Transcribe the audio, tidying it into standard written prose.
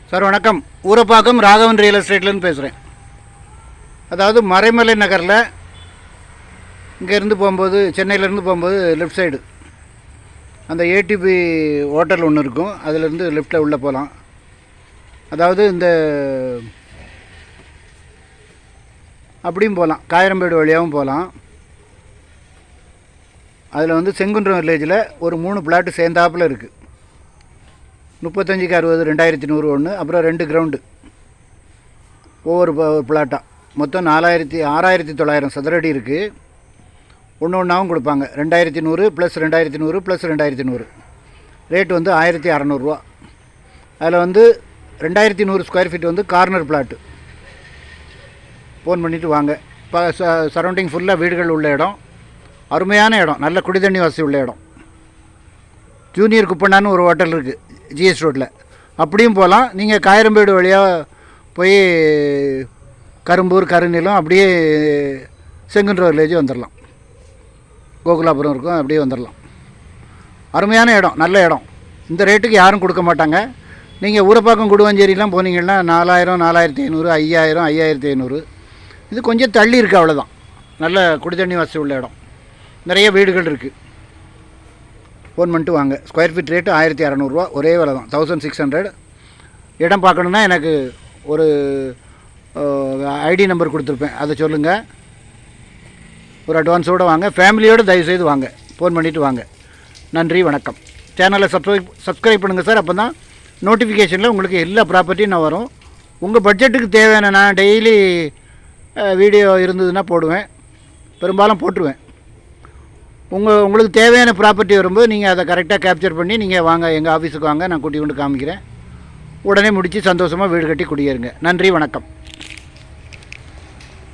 Sir வணக்கம். Urapakkam Raghavan real எஸ்டேட்லேருந்து பேசுகிறேன். அதாவது மறைமலை நகரில் இங்கேருந்து போகும்போது, சென்னையிலேருந்து போகும்போது லெஃப்ட் சைடு அந்த ஏடிபி ஹோட்டல் ஒன்று இருக்கும். அதிலேருந்து லெஃப்ட்டில் உள்ளே போகலாம். அதாவது இந்த அப்படியும் போகலாம், காயரம்பேடு வழியாகவும் போகலாம். அதில் வந்து செங்குன்றம் வில்லேஜில் ஒரு 3 பிளாட்டு சேர்ந்தாப்பில் இருக்குது. 35க்கு 60 2100 ஒன்று, அப்புறம் 2 கிரவுண்டு ஒவ்வொரு பிளாட்டாக மொத்தம் 6900 சதுரடி இருக்குது. ஒன்று ஒன்றாவும் கொடுப்பாங்க. 2100 ப்ளஸ் 2100 ப்ளஸ் 2100 ரேட் வந்து 1600 ரூபா. அதில் வந்து 2100 ஸ்கொயர் ஃபீட் வந்து கார்னர் பிளாட்டு. ஃபோன் பண்ணிவிட்டு வாங்க. இப்போ சரௌண்டிங் ஃபுல்லாக வீடுகள் உள்ள இடம், அருமையான இடம், நல்ல குடிதண்ணி வசதி உள்ள இடம். ஜூனியர் குப்பண்ணான்னு ஒரு ஹோட்டல் இருக்குது ஜிஎஸ் ரோட்டில், அப்படியும் போகலாம். நீங்கள் காயரம்பேடு வழியாக போய் கரும்பூர் கருநிலம் அப்படியே செங்குன்றம் வில்லேஜ் வந்துடலாம். கோகுலாபுரம் இருக்கும், அப்படியே வந்துடலாம். அருமையான இடம், நல்ல இடம். இந்த ரேட்டுக்கு யாரும் கொடுக்க மாட்டாங்க. நீங்கள் ஊரப்பாக்கம் குடுவஞ்சேரிலாம் போனீங்கன்னா 4000 4500 5000 5500. இது கொஞ்சம் தள்ளி இருக்குது, அவ்வளோதான். நல்ல குடிதண்ணி வசதி உள்ள இடம், நிறைய வீடுகள் இருக்குது. ஃபோன் பண்ணிட்டு வாங்க. ஸ்கொயர் ஃபீட் ரேட்டு 1600 ரூபா, ஒரே விலை தான், 1600. இடம் பார்க்கணுன்னா எனக்கு ஒரு ஐடி நம்பர் கொடுத்துருப்பேன், அதை சொல்லுங்கள். ஒரு அட்வான்ஸோடு வாங்க. ஃபேமிலியோடு தயவுசெய்து வாங்க. ஃபோன் பண்ணிவிட்டு வாங்க. நன்றி, வணக்கம். சேனலை சப்ஸ்கிரைப் பண்ணுங்கள் சார். அப்போ தான் நோட்டிஃபிகேஷனில் உங்களுக்கு எல்லா ப்ராப்பர்ட்டியும் நான் வரும். உங்கள் பட்ஜெட்டுக்கு தேவையான நான் டெய்லி வீடியோ இருந்ததுன்னா போடுவேன், பெரும்பாலும் போட்டுருவேன். உங்களுக்கு தேவையான ப்ராப்பர்ட்டி வரும்போது நீங்கள் அதை கரெக்டாக கேப்சர் பண்ணி நீங்கள் வாங்க, எங்கள் ஆஃபீஸுக்கு வாங்க, நான் கூட்டி கொண்டு காமிக்கிறேன். உடனே முடித்து சந்தோஷமாக வீடு கட்டி குடியேறுங்க. நன்றி, வணக்கம்.